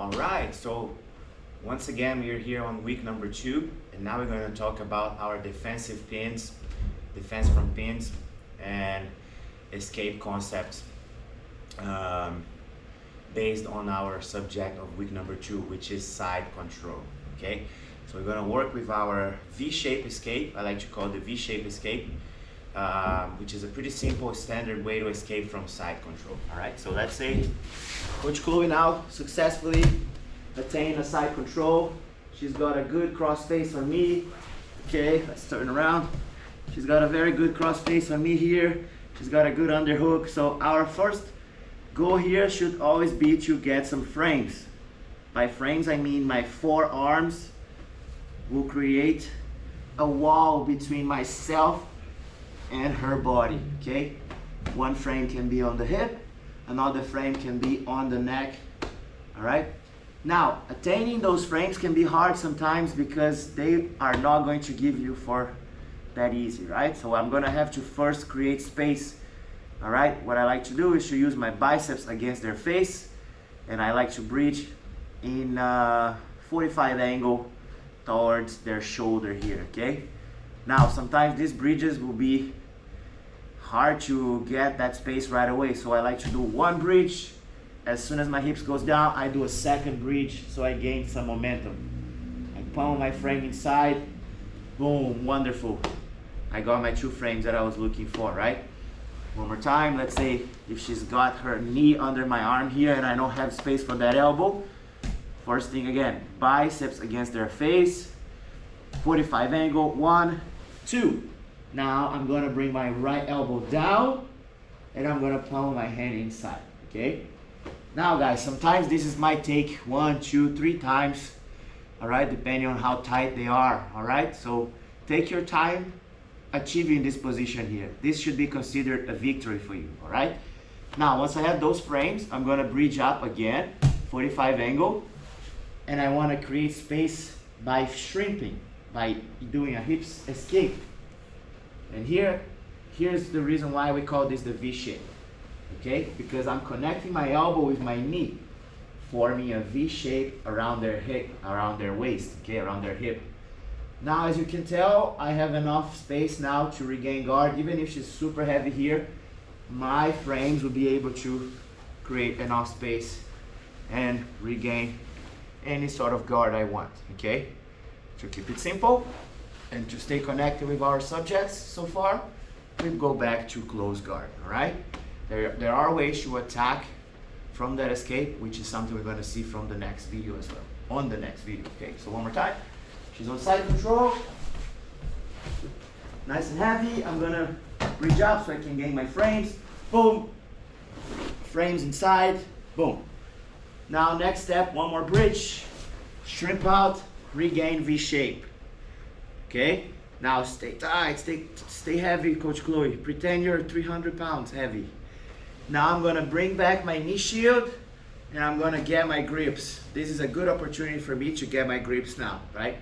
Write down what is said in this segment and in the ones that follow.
All right, so once again, we are here on week number 2, and now we're going to talk about our defensive pins, defense from pins, and escape concepts based on our subject of week number 2, which is side control. Okay, so we're going to work with our V-shape escape. I like to call it the V-shape escape, which is a pretty simple standard way to escape from side control. All right, so let's say Coach Chloe now successfully attained a side control. She's got a good cross face on me. Okay, let's turn around. She's got a very good cross face on me here. She's got a good underhook. So our first goal here should always be to get some frames. By frames, I mean my forearms will create a wall between myself and her body, okay? One frame can be on the hip, another frame can be on the neck, all right? Now, attaining those frames can be hard sometimes because they are not going to give you for that easy, right? So I'm gonna have to first create space, all right? What I like to do is to use my biceps against their face, and I like to bridge in 45 angle towards their shoulder here, okay? Now, sometimes these bridges will be hard to get that space right away, so I like to do one bridge. As soon as my hips goes down, I do a second bridge so I gain some momentum. I pummel my frame inside, boom, wonderful. I got my 2 frames that I was looking for, right? One more time, let's say if she's got her knee under my arm here and I don't have space for that elbow, first thing again, biceps against their face, 45 angle, 1, 2. Now I'm gonna bring my right elbow down and I'm gonna pummel my hand inside, okay? Now guys, sometimes this might take 1, 2, 3 times, all right, depending on how tight they are, all right? So take your time achieving this position here. This should be considered a victory for you, all right? Now, once I have those frames, I'm gonna bridge up again, 45 angle, and I wanna create space by shrimping, by doing a hips escape. And here's the reason why we call this the V shape, okay? Because I'm connecting my elbow with my knee, forming a V shape around their hip, around their waist, okay, around their hip. Now, as you can tell, I have enough space now to regain guard. Even if she's super heavy here, my frames will be able to create enough space and regain any sort of guard I want, okay? To keep it simple and to stay connected with our subjects so far, we go back to close guard, all right? There are ways to attack from that escape, which is something we're gonna see from the next video as well, on the next video, okay? So one more time, she's on side control, nice and heavy. I'm gonna bridge up so I can gain my frames, boom, frames inside, boom. Now next step, one more bridge, shrimp out, regain V shape. Okay, now stay tight, stay heavy, Coach Chloe. Pretend you're 300 pounds heavy. Now I'm gonna bring back my knee shield and I'm gonna get my grips. This is a good opportunity for me to get my grips now, right?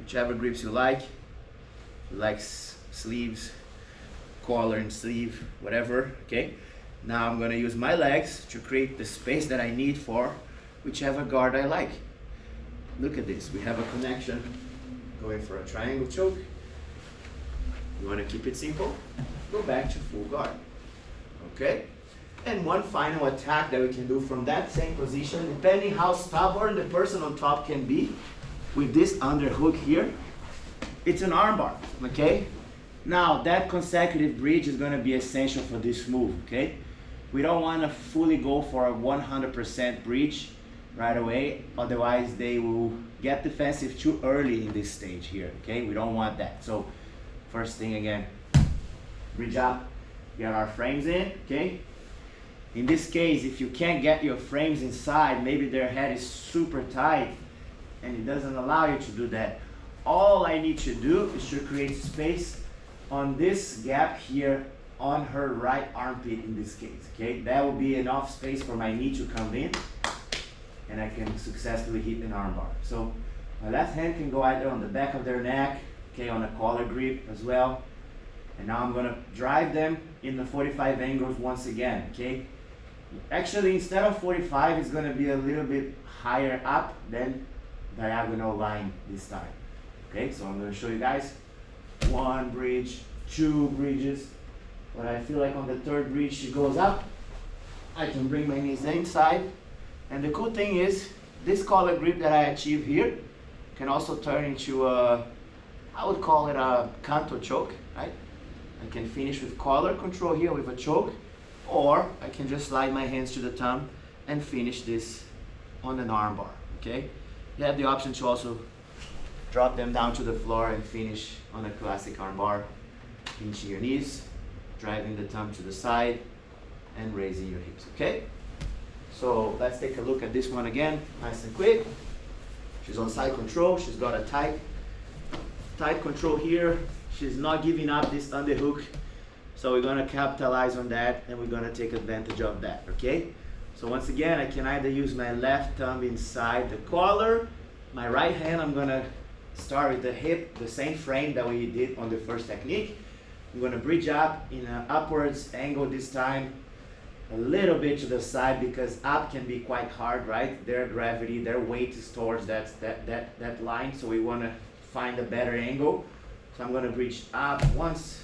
Whichever grips you like. If you like sleeves, collar and sleeve, whatever, okay? Now I'm gonna use my legs to create the space that I need for whichever guard I like. Look at this, we have a connection. Going for a triangle choke. You want to keep it simple, go back to full guard, okay? And one final attack that we can do from that same position, depending how stubborn the person on top can be with this underhook here, it's an armbar, okay? Now that consecutive bridge is going to be essential for this move, okay? We don't want to fully go for a 100% bridge right away, otherwise they will get defensive too early in this stage here, okay? We don't want that. So first thing again, bridge up, get our frames in, okay? In this case, if you can't get your frames inside, maybe their head is super tight and it doesn't allow you to do that. All I need to do is to create space on this gap here on her right armpit in this case, okay? That will be enough space for my knee to come in and I can successfully hit an armbar. So my left hand can go either on the back of their neck, okay, on a collar grip as well. And now I'm gonna drive them in the 45 angles once again, okay? Actually, instead of 45, it's gonna be a little bit higher up than diagonal line this time. Okay, so I'm gonna show you guys 1 bridge, 2 bridges. But I feel like on the 3rd bridge she goes up. I can bring my knees inside. And the cool thing is, this collar grip that I achieve here can also turn into a, I would call it a canto choke, right? I can finish with collar control here with a choke, or I can just slide my hands to the thumb and finish this on an armbar, okay? You have the option to also drop them down to the floor and finish on a classic armbar, pinching your knees, driving the thumb to the side, and raising your hips, okay? So let's take a look at this one again, nice and quick. She's on side control, she's got a tight control here. She's not giving up this underhook. So we're gonna capitalize on that and we're gonna take advantage of that, okay? So once again, I can either use my left thumb inside the collar, my right hand, I'm gonna start with the hip, the same frame that we did on the first technique. I'm gonna bridge up in an upwards angle this time, a little bit to the side because up can be quite hard, right? Their gravity, their weight is towards that line, so we wanna find a better angle. So I'm gonna bridge up once,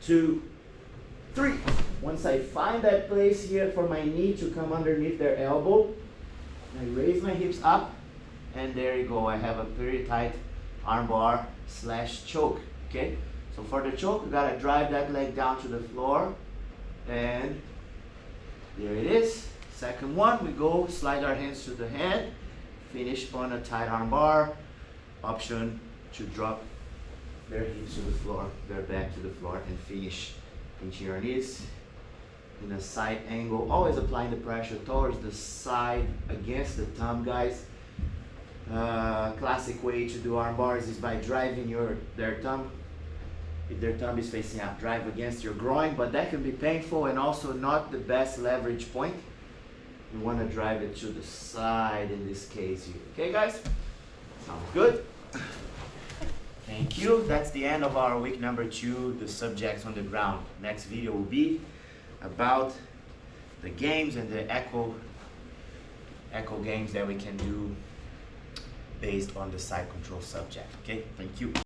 2, 3. Once I find that place here for my knee to come underneath their elbow, I raise my hips up, and there you go. I have a pretty tight armbar / choke, okay? So for the choke, we gotta drive that leg down to the floor, and there it is. Second one, we go slide our hands to the head, finish on a tight armbar, option to drop their hips to the floor, their back to the floor, and finish into your knees in a side angle. Always applying the pressure towards the side against the thumb, guys. Classic way to do armbars is by driving their thumb. If their thumb is facing up, drive against your groin, but that can be painful and also not the best leverage point. You want to drive it to the side in this case here. Okay, guys? Sounds good. Thank you. That's the end of our week number 2, the subjects on the ground. Next video will be about the games and the echo games that we can do based on the side control subject. Okay, thank you.